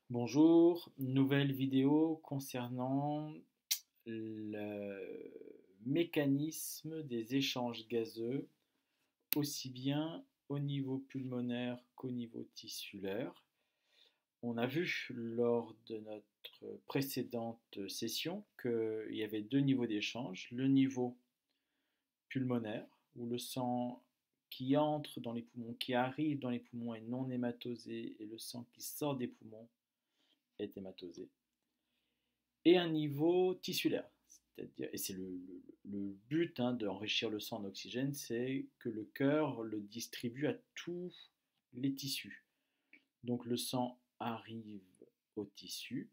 Bonjour, nouvelle vidéo concernant le mécanisme des échanges gazeux, aussi bien au niveau pulmonaire qu'au niveau tissulaire. On a vu lors de notre précédente session qu'il y avait deux niveaux d'échange, le niveau pulmonaire, où le sang qui entre dans les poumons, qui arrive dans les poumons est non hématosé, et le sang qui sort des poumons est hématosé, et un niveau tissulaire. C'est-à-dire, et c'est le but d'enrichir le sang en oxygène, c'est que le cœur le distribue à tous les tissus. Donc le sang arrive au tissu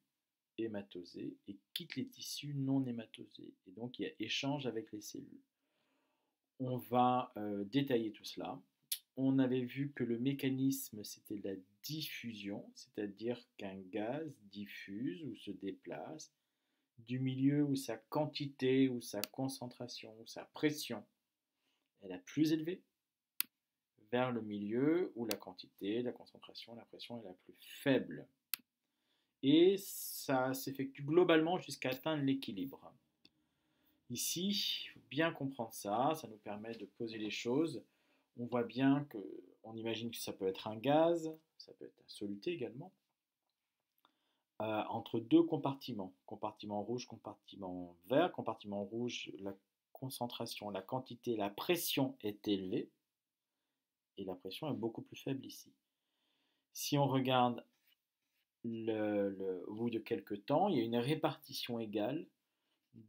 hématosé et quitte les tissus non hématosés. Et donc il y a échange avec les cellules. On va détailler tout cela. On avait vu que le mécanisme, c'était la diffusion, c'est-à-dire qu'un gaz diffuse ou se déplace du milieu où sa quantité, ou sa concentration, ou sa pression est la plus élevée, vers le milieu où la quantité, la concentration, la pression est la plus faible. Et ça s'effectue globalement jusqu'à atteindre l'équilibre. Ici, il faut bien comprendre ça, ça nous permet de poser les choses. On voit bien que, on imagine que ça peut être un gaz, ça peut être un soluté également, entre deux compartiments, compartiment rouge, compartiment vert. Compartiment rouge, la concentration, la quantité, la pression est élevée, et la pression est beaucoup plus faible ici. Si on regarde au bout de quelques temps, il y a une répartition égale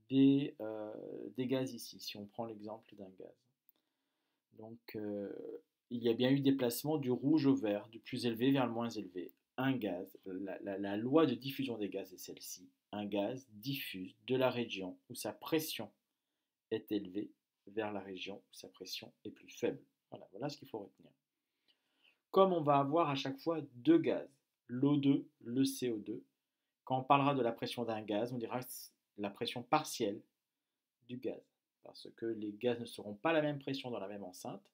des gaz ici, si on prend l'exemple d'un gaz. Donc, il y a bien eu déplacement du rouge au vert, du plus élevé vers le moins élevé. Un gaz, la loi de diffusion des gaz est celle-ci. Un gaz diffuse de la région où sa pression est élevée vers la région où sa pression est plus faible. Voilà ce qu'il faut retenir. Comme on va avoir à chaque fois deux gaz, l'O2, le CO2, quand on parlera de la pression d'un gaz, on dira la pression partielle du gaz, parce que les gaz ne seront pas la même pression dans la même enceinte.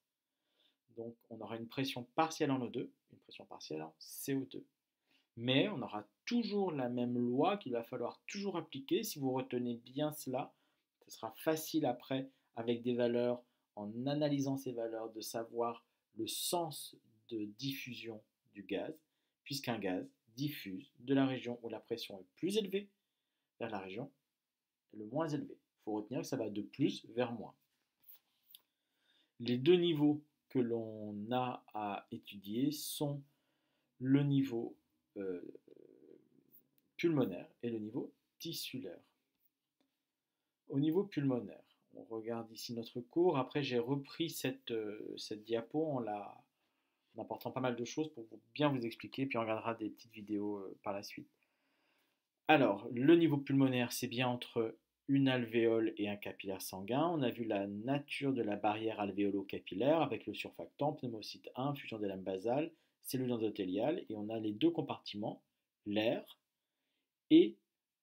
Donc on aura une pression partielle en O2, une pression partielle en CO2. Mais on aura toujours la même loi qu'il va falloir toujours appliquer. Si vous retenez bien cela, ce sera facile après, avec des valeurs, en analysant ces valeurs, de savoir le sens de diffusion du gaz, puisqu'un gaz diffuse de la région où la pression est plus élevée vers la région le moins élevée. Il faut retenir que ça va de plus vers moins. Les deux niveaux que l'on a à étudier sont le niveau pulmonaire et le niveau tissulaire. Au niveau pulmonaire, on regarde ici notre cours. Après, j'ai repris cette diapo en apportant pas mal de choses pour bien vous expliquer, puis on regardera des petites vidéos par la suite. Alors, le niveau pulmonaire, c'est bien entre une alvéole et un capillaire sanguin. On a vu la nature de la barrière alvéolo-capillaire avec le surfactant, pneumocyte 1, fusion des lames basales, cellules endothéliales, et on a les deux compartiments, l'air et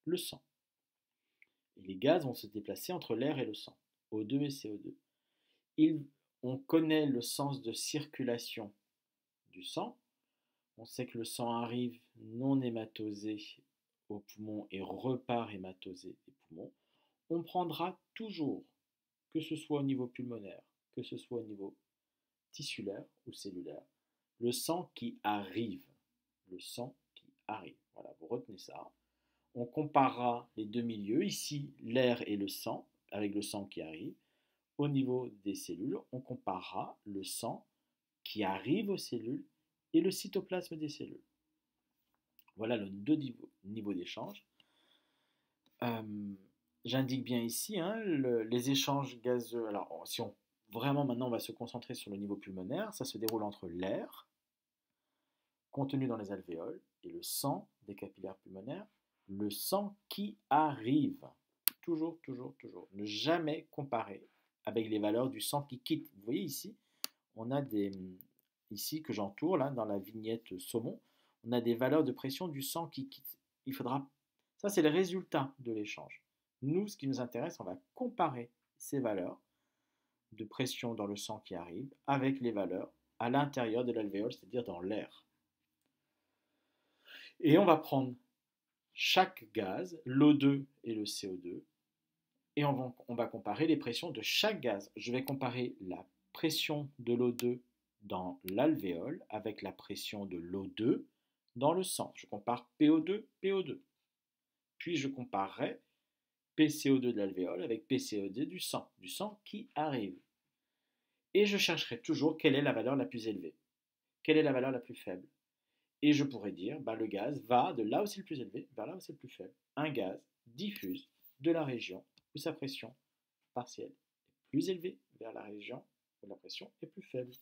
le sang. Et les gaz vont se déplacer entre l'air et le sang, O2 et CO2. On connaît le sens de circulation du sang. On sait que le sang arrive non hématosé aux poumons et repart hématosé des poumons. On prendra toujours, que ce soit au niveau pulmonaire, que ce soit au niveau tissulaire ou cellulaire, le sang qui arrive. Le sang qui arrive. Voilà, vous retenez ça. On comparera les deux milieux, ici l'air et le sang, avec le sang qui arrive. Au niveau des cellules, on comparera le sang qui arrive aux cellules et le cytoplasme des cellules. Voilà les deux niveaux d'échange. J'indique bien ici les échanges gazeux. Alors, si on vraiment maintenant on va se concentrer sur le niveau pulmonaire, ça se déroule entre l'air contenu dans les alvéoles et le sang des capillaires pulmonaires, le sang qui arrive. Toujours, toujours, toujours. Ne jamais comparer avec les valeurs du sang qui quitte. Vous voyez ici, on a ici que j'entoure, là, dans la vignette saumon, on a des valeurs de pression du sang qui quitte. Il faudra. Ça, c'est le résultat de l'échange. Nous, ce qui nous intéresse, on va comparer ces valeurs de pression dans le sang qui arrive avec les valeurs à l'intérieur de l'alvéole, c'est-à-dire dans l'air. Et on va prendre chaque gaz, l'O2 et le CO2, et on va comparer les pressions de chaque gaz. Je vais comparer la pression de l'O2 dans l'alvéole avec la pression de l'O2 dans le sang. Je compare PO2, PO2. Puis je comparerai PCO2 de l'alvéole avec PCO2 du sang qui arrive. Et je chercherai toujours quelle est la valeur la plus élevée, quelle est la valeur la plus faible. Et je pourrais dire, le gaz va de là où c'est le plus élevé vers là où c'est le plus faible. Un gaz diffuse de la région où sa pression partielle est plus élevée vers la région où la pression est plus faible.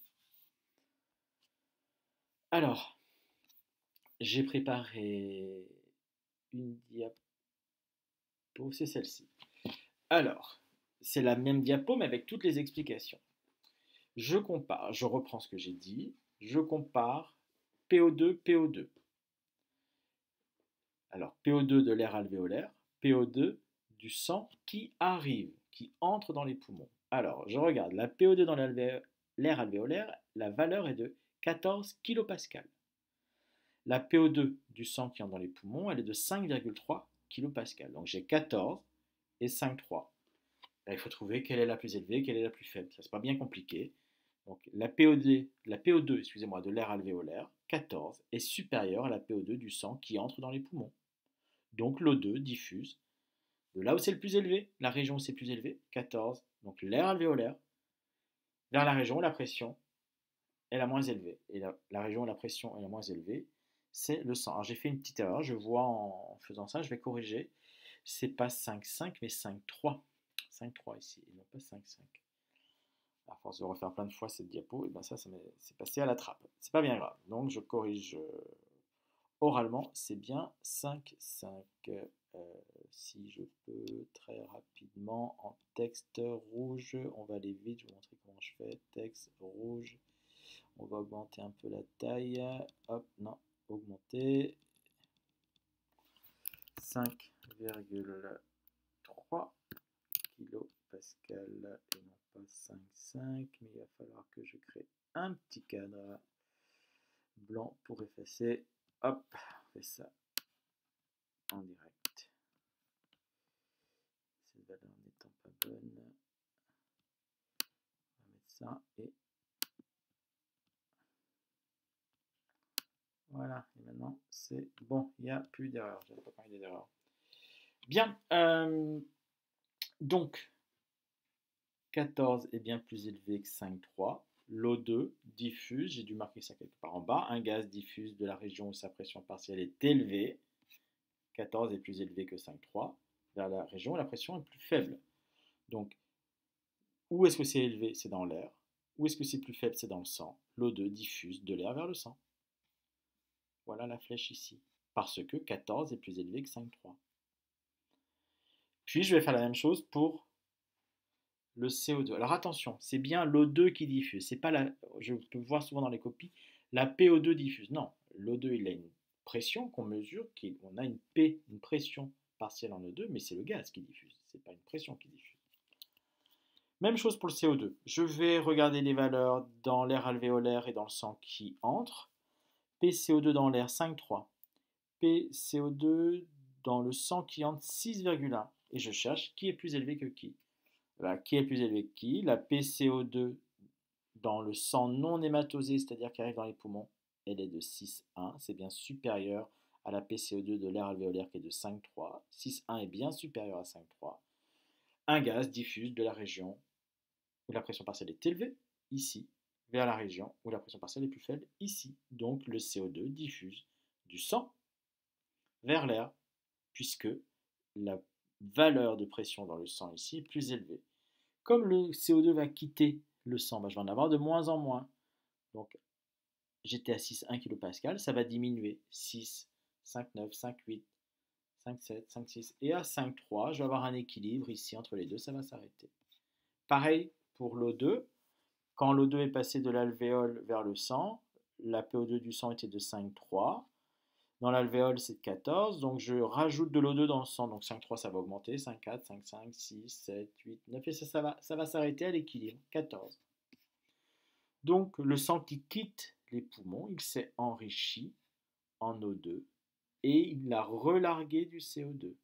Alors, j'ai préparé une diapo, c'est celle-ci. Alors, c'est la même diapo mais avec toutes les explications. Je compare, je reprends ce que j'ai dit, je compare PO2, PO2. Alors, PO2 de l'air alvéolaire, PO2 du sang qui arrive, qui entre dans les poumons. Alors, je regarde, la PO2 dans l'air alvéolaire, la valeur est de 14 kPa. La PO2 du sang qui entre dans les poumons, elle est de 5,3 kPa. Donc j'ai 14 et 5,3. Là, il faut trouver quelle est la plus élevée, quelle est la plus faible. Ça, c'est pas bien compliqué. Donc la PO2 de l'air alvéolaire, 14, est supérieure à la PO2 du sang qui entre dans les poumons. Donc l'O2 diffuse de là où c'est le plus élevé, la région où c'est le plus élevé, 14, donc l'air alvéolaire, vers la région où la pression est la moins élevée. Et la région où la pression est la moins élevée, c'est le sang. Alors j'ai fait une petite erreur, je vois en faisant ça, je vais corriger. C'est pas 5,5 mais 5,3. 5,3 ici, et non pas 5,5. À force de refaire plein de fois cette diapo, et ben ça c'est passé à la trappe. C'est pas bien grave. Donc je corrige oralement, c'est bien 5,5. Si je peux très rapidement en texte rouge, on va aller vite, je vais vous montrer comment je fais. Texte rouge, on va augmenter un peu la taille. Hop, non, augmenter. 5,3 kilopascal et non pas 5,5, mais il va falloir que je crée un petit cadre blanc pour effacer. Hop, on fait ça en direct. Cette valeur n'étant pas bonne, on va mettre ça et voilà. Et maintenant c'est bon, il n'y a plus d'erreur. Je n'avais pas parlé d'erreur. Bien, donc 14 est bien plus élevé que 5,3. L'O2 diffuse, j'ai dû marquer ça quelque part en bas, un gaz diffuse de la région où sa pression partielle est élevée. 14 est plus élevé que 5,3 vers la région où la pression est plus faible. Donc, où est-ce que c'est élevé? C'est dans l'air. Où est-ce que c'est plus faible? C'est dans le sang. L'O2 diffuse de l'air vers le sang. Voilà la flèche ici. Parce que 14 est plus élevé que 5,3. Puis, je vais faire la même chose pour le CO2. Alors attention, c'est bien l'O2 qui diffuse. C'est pas je peux voir souvent dans les copies, la PO2 diffuse. Non, l'O2 il a une pression qu'on mesure, on a une P, une pression partielle en O2, mais c'est le gaz qui diffuse. C'est pas une pression qui diffuse. Même chose pour le CO2. Je vais regarder les valeurs dans l'air alvéolaire et dans le sang qui entre. PCO2 dans l'air 5,3. PCO2 dans le sang qui entre 6,1. Et je cherche qui est plus élevé que qui. Qui est plus élevé que qui? La PCO2 dans le sang non hématosé, c'est-à-dire qui arrive dans les poumons, elle est de 6,1. C'est bien supérieur à la PCO2 de l'air alvéolaire qui est de 5,3. 6,1 est bien supérieur à 5,3. Un gaz diffuse de la région où la pression partielle est élevée, ici, vers la région où la pression partielle est plus faible, ici. Donc le CO2 diffuse du sang vers l'air, puisque la valeur de pression dans le sang ici est plus élevée. Comme le CO2 va quitter le sang, je vais en avoir de moins en moins. Donc j'étais à 6,1 kPa, ça va diminuer 6, 5,9, 5,8, 5,7, 5,6 et à 5,3, je vais avoir un équilibre ici entre les deux, ça va s'arrêter. Pareil pour l'O2, quand l'O2 est passé de l'alvéole vers le sang, la PO2 du sang était de 5,3. Dans l'alvéole, c'est de 14. Donc, je rajoute de l'O2 dans le sang. Donc, 5,3, ça va augmenter. 5,4, 5,5, 6, 7, 8, 9. Et ça va s'arrêter à l'équilibre. 14. Donc, le sang qui quitte les poumons, il s'est enrichi en O2 et il a relargué du CO2.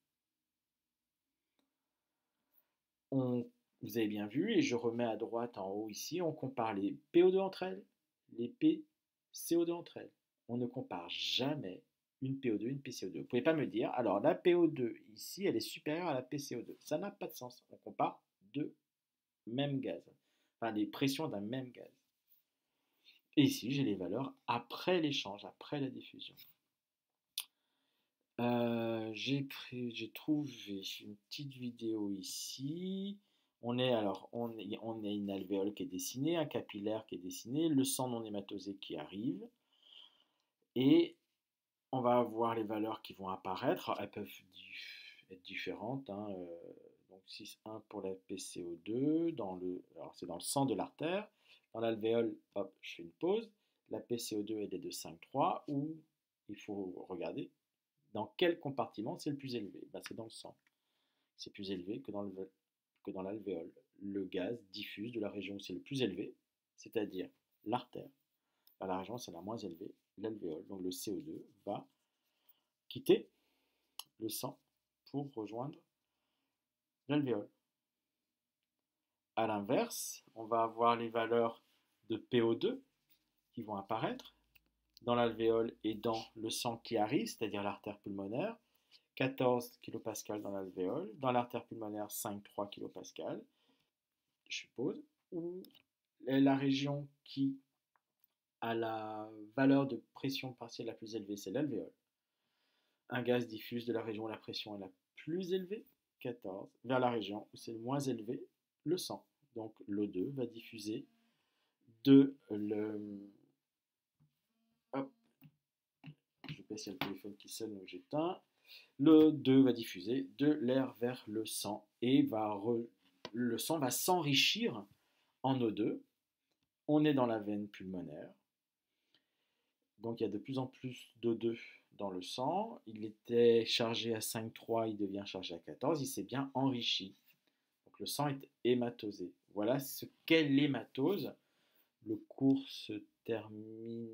Vous avez bien vu, et je remets à droite en haut ici, on compare les PO2 entre elles, les PCO2 entre elles. On ne compare jamais une PO2 et une PCO2. Vous ne pouvez pas me dire, alors la PO2 ici, elle est supérieure à la PCO2. Ça n'a pas de sens. On compare deux mêmes gaz, enfin les pressions d'un même gaz. Et ici, j'ai les valeurs après l'échange, après la diffusion. J'ai trouvé une petite vidéo ici. On a une alvéole qui est dessinée, un capillaire qui est dessiné, le sang non hématosé qui arrive, et on va avoir les valeurs qui vont apparaître. Alors, elles peuvent être différentes, hein, donc 6,1 pour la PCO2, alors c'est dans le sang de l'artère. Dans l'alvéole, hop, je fais une pause. La PCO2 elle est de 5,3, ou il faut regarder dans quel compartiment c'est le plus élevé. Ben, c'est dans le sang. C'est plus élevé que dans l'alvéole. Le gaz diffuse de la région où c'est le plus élevé, c'est-à-dire l'artère, vers la région où c'est la moins élevée, l'alvéole. Donc le CO2 va quitter le sang pour rejoindre l'alvéole. A l'inverse, on va avoir les valeurs de PO2 qui vont apparaître dans l'alvéole et dans le sang qui arrive, c'est-à-dire l'artère pulmonaire. 14 kPa dans l'alvéole, dans l'artère pulmonaire 5,3 kPa, je suppose, ou la région qui a la valeur de pression partielle la plus élevée, c'est l'alvéole. Un gaz diffuse de la région où la pression est la plus élevée, 14, vers la région où c'est le moins élevé, le sang. Donc l'O2 va diffuser de le... Hop, je baisse, il y a le téléphone qui sonne, donc j'éteins. Le 2 va diffuser de l'air vers le sang et le sang va s'enrichir en O2. On est dans la veine pulmonaire. Donc il y a de plus en plus d'O2 dans le sang. Il était chargé à 5,3, il devient chargé à 14. Il s'est bien enrichi. Donc le sang est hématosé. Voilà ce qu'est l'hématose. Le cours se termine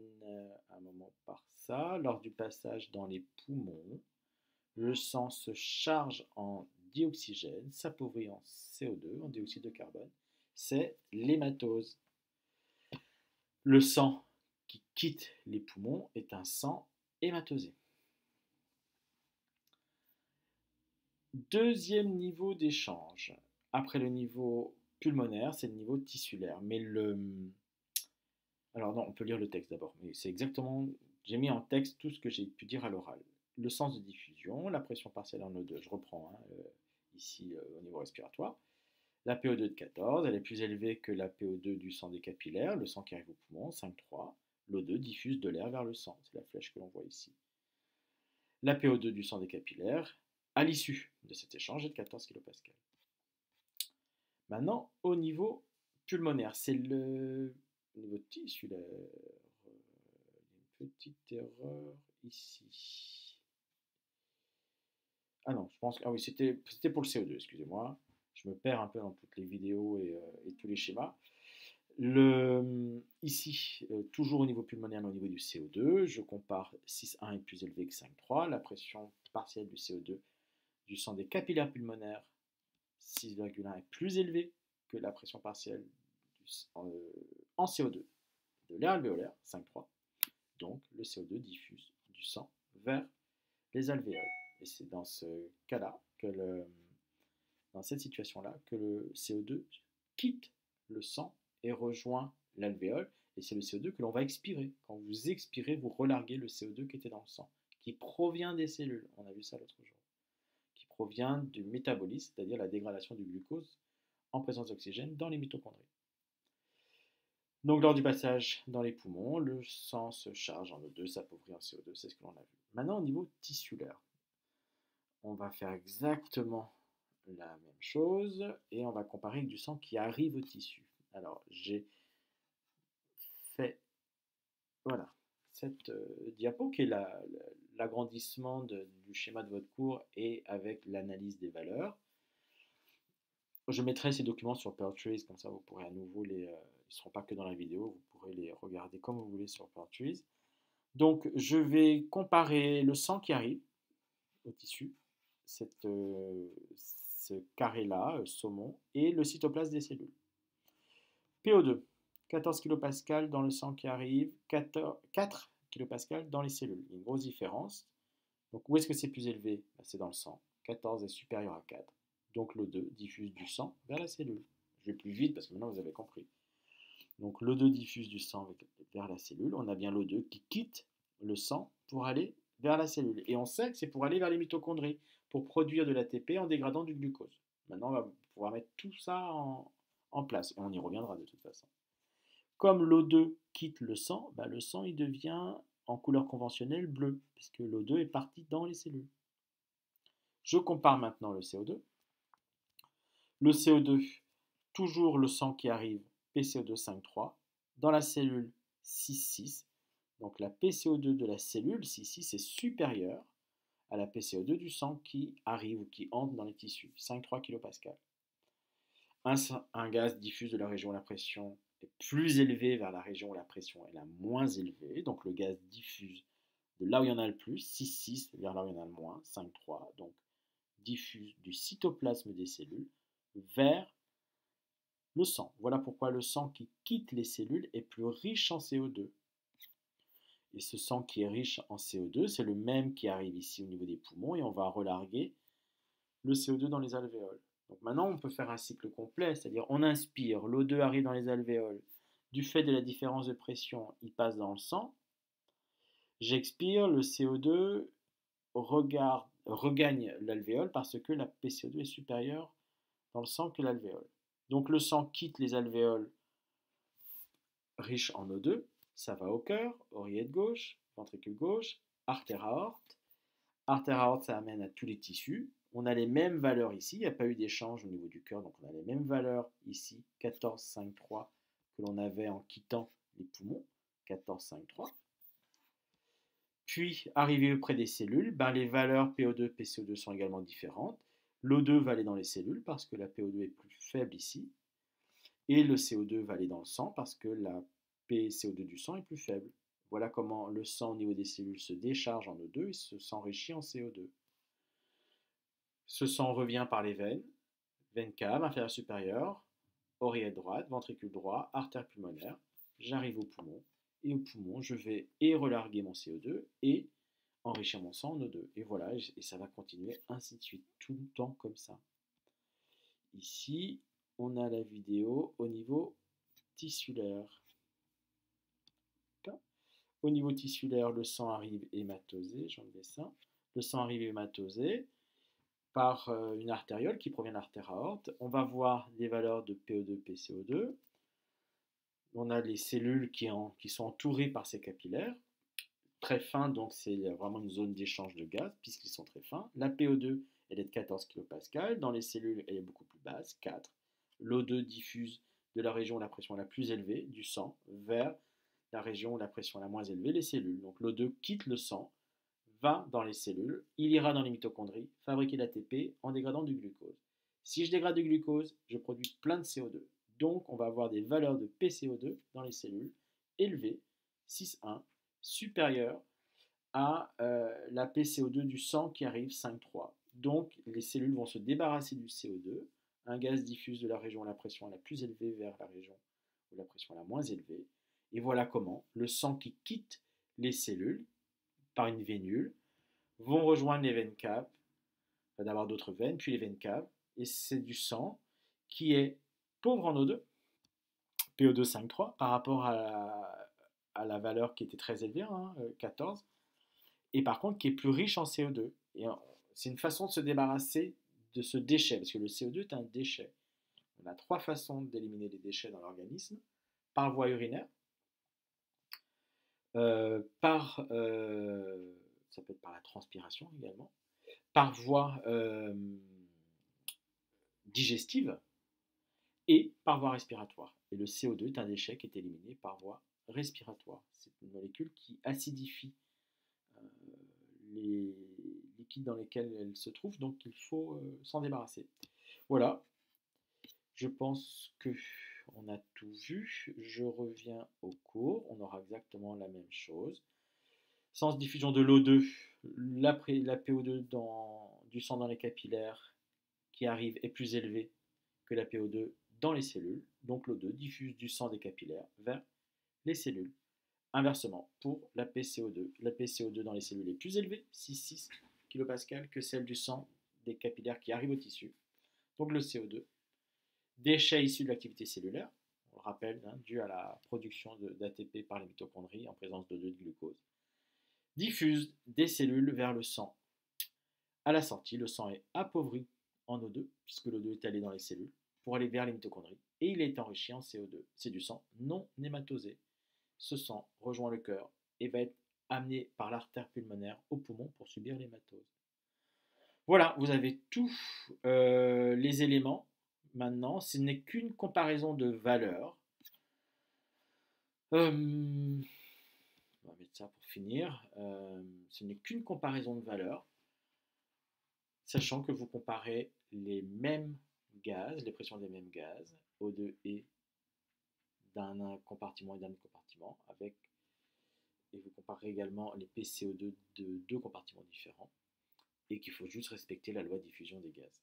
à un moment par ça. Lors du passage dans les poumons, le sang se charge en dioxygène, s'appauvrit en CO2, en dioxyde de carbone. C'est l'hématose. Le sang qui quitte les poumons est un sang hématosé. Deuxième niveau d'échange. Après le niveau pulmonaire, c'est le niveau tissulaire. Alors non, on peut lire le texte d'abord, mais c'est exactement... J'ai mis en texte tout ce que j'ai pu dire à l'oral. Le sens de diffusion, la pression partielle en O2, je reprends ici au niveau respiratoire. La PO2 de 14, elle est plus élevée que la PO2 du sang des capillaires, le sang qui arrive au poumon, 5,3. L'O2 diffuse de l'air vers le sang, c'est la flèche que l'on voit ici. La PO2 du sang des capillaires, à l'issue de cet échange, est de 14 kPa. Maintenant, au niveau pulmonaire, c'est le niveau tissulaire. Une petite erreur ici. Ah non, je pense que... Ah oui, c'était pour le CO2, excusez-moi. Je me perds un peu dans toutes les vidéos et tous les schémas. Ici, toujours au niveau pulmonaire, mais au niveau du CO2, je compare 6,1 est plus élevé que 5,3. La pression partielle du CO2 du sang des capillaires pulmonaires, 6,1 est plus élevée que la pression partielle en CO2 de l'air alvéolaire, 5,3. Donc le CO2 diffuse du sang vers les alvéoles. Et c'est dans ce cas-là, dans cette situation-là, que le CO2 quitte le sang et rejoint l'alvéole. Et c'est le CO2 que l'on va expirer. Quand vous expirez, vous relarguez le CO2 qui était dans le sang, qui provient des cellules. On a vu ça l'autre jour. Qui provient du métabolisme, c'est-à-dire la dégradation du glucose en présence d'oxygène dans les mitochondries. Donc lors du passage dans les poumons, le sang se charge en O2, s'appauvrit en CO2, c'est ce que l'on a vu. Maintenant au niveau tissulaire, on va faire exactement la même chose et on va comparer avec du sang qui arrive au tissu. Alors j'ai fait voilà cette diapo qui est l'agrandissement du schéma de votre cours et avec l'analyse des valeurs. Je mettrai ces documents sur PearTrees, comme ça vous pourrez à nouveau ils ne seront pas que dans la vidéo, vous pourrez les regarder comme vous voulez sur PearTrees. Donc, je vais comparer le sang qui arrive au tissu, ce carré-là, saumon, et le cytoplasme des cellules. PO2, 14 kPa dans le sang qui arrive, 4 kPa dans les cellules. Il y a une grosse différence. Donc, où est-ce que c'est plus élevé? C'est dans le sang. 14 est supérieur à 4. Donc, l'O2 diffuse du sang vers la cellule. Je vais plus vite parce que maintenant vous avez compris. Donc, l'O2 diffuse du sang vers la cellule. On a bien l'O2 qui quitte le sang pour aller vers la cellule. Et on sait que c'est pour aller vers les mitochondries, pour produire de l'ATP en dégradant du glucose. Maintenant, on va pouvoir mettre tout ça en place. Et on y reviendra de toute façon. Comme l'O2 quitte le sang il devient en couleur conventionnelle bleu, puisque l'O2 est parti dans les cellules. Je compare maintenant le CO2. Le CO2, toujours le sang qui arrive, PCO2 5,3, dans la cellule 6,6. Donc la PCO2 de la cellule 6,6 est supérieure à la PCO2 du sang qui arrive ou qui entre dans les tissus, 5,3 kPa. Un gaz diffuse de la région où la pression est plus élevée vers la région où la pression est la moins élevée. Donc le gaz diffuse de là où il y en a le plus, 6,6, vers là où il y en a le moins, 5,3. Donc diffuse du cytoplasme des cellules vers le sang. Voilà pourquoi le sang qui quitte les cellules est plus riche en CO2. Et ce sang qui est riche en CO2, c'est le même qui arrive ici au niveau des poumons et on va relarguer le CO2 dans les alvéoles. Donc maintenant, on peut faire un cycle complet, c'est-à-dire on inspire, l'O2 arrive dans les alvéoles. Du fait de la différence de pression, il passe dans le sang. J'expire, le CO2 regagne l'alvéole parce que la PCO2 est supérieure dans le sang que l'alvéole. Donc le sang quitte les alvéoles riches en O2, ça va au cœur, oreillette gauche, ventricule gauche, artère aorte. Artère aorte, ça amène à tous les tissus. On a les mêmes valeurs ici, il n'y a pas eu d'échange au niveau du cœur, donc on a les mêmes valeurs ici, 14, 5, 3, que l'on avait en quittant les poumons, 14, 5, 3. Puis, arrivé auprès des cellules, les valeurs PO2, PCO2 sont également différentes. L'O2 va aller dans les cellules parce que la PO2 est plus faible ici. Et le CO2 va aller dans le sang parce que la PCO2 du sang est plus faible. Voilà comment le sang au niveau des cellules se décharge en O2 et s'enrichit en CO2. Ce sang revient par les veines caves, inférieure supérieure, oreillette droite, ventricule droit, artère pulmonaire. J'arrive au poumon. Et au poumon, je vais relarguer mon CO2 et enrichir mon sang en O2. Et voilà, et ça va continuer ainsi de suite, tout le temps comme ça. Ici, on a la vidéo au niveau tissulaire. Au niveau tissulaire, le sang arrive hématosé, j'enlève ça. Le sang arrive hématosé par une artériole qui provient de l'artère aorte. On va voir les valeurs de PO2, PCO2. On a les cellules qui sont entourées par ces capillaires, très fins, donc c'est vraiment une zone d'échange de gaz, puisqu'ils sont très fins. La PO2, elle est de 14 kPa. Dans les cellules, elle est beaucoup plus basse, 4. L'O2 diffuse de la région où la pression est la plus élevée, du sang, vers la région où la pression est la moins élevée, les cellules. Donc l'O2 quitte le sang, va dans les cellules, il ira dans les mitochondries, fabriquer l'ATP en dégradant du glucose. Si je dégrade du glucose, je produis plein de CO2. Donc on va avoir des valeurs de PCO2 dans les cellules élevées, 6,1, supérieures à la PCO2 du sang qui arrive 5,3. Donc les cellules vont se débarrasser du CO2, un gaz diffuse de la région où la pression est la plus élevée vers la région où la pression est la moins élevée. Et voilà comment le sang qui quitte les cellules par une vénule vont rejoindre les veines caves, d'abord d'autres veines, puis les veines caves, et c'est du sang qui est pauvre en O2, PO2 5,3, par rapport à la valeur qui était très élevée, 14, et par contre qui est plus riche en CO2. Et c'est une façon de se débarrasser de ce déchet, parce que le CO2 est un déchet. On a 3 façons d'éliminer les déchets dans l'organisme: par voie urinaire, ça peut être par la transpiration également, par voie digestive et par voie respiratoire. Et le CO2 est un déchet qui est éliminé par voie respiratoire. C'est une molécule qui acidifie les liquides dans lesquels elle se trouve, donc il faut s'en débarrasser. Voilà, je pense que on a tout vu. Je reviens au cours, on aura exactement la même chose. Sans diffusion de l'O2, la PO2 du sang dans les capillaires qui arrive est plus élevée que la PO2 dans les cellules. Donc l'O2 diffuse du sang des capillaires vers les cellules. Inversement, pour la PCO2 dans les cellules est plus élevée, 6,6 kPa, que celle du sang des capillaires qui arrive au tissu. Donc le CO2, déchet issu de l'activité cellulaire, on le rappelle, dû à la production d'ATP par les mitochondries en présence d'O2 de glucose, diffuse des cellules vers le sang. À la sortie, le sang est appauvri en O2, puisque l'O2 est allé dans les cellules, pour aller vers les mitochondries, et il est enrichi en CO2. C'est du sang non nématosé. Ce sang rejoint le cœur et va être amené par l'artère pulmonaire au poumon pour subir l'hématose. Voilà, vous avez tous les éléments. Maintenant, ce n'est qu'une comparaison de valeurs. On va mettre ça pour finir. Ce n'est qu'une comparaison de valeurs, sachant que vous comparez les mêmes gaz, les pressions des mêmes gaz, O2 et d'un compartiment et d'un autre compartiment, et vous comparez également les PCO2 de deux compartiments différents, et qu'il faut juste respecter la loi de diffusion des gaz.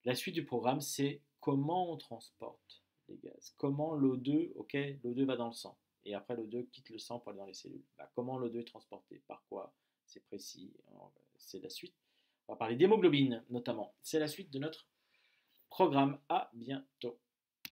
La suite du programme, c'est comment on transporte les gaz. Comment l'O2, ok, l'O2 va dans le sang, et après l'O2 quitte le sang pour aller dans les cellules. Comment l'O2 est transporté, par quoi, c'est précis, c'est la suite. On va parler d'hémoglobine notamment. C'est la suite de notre programme. À bientôt.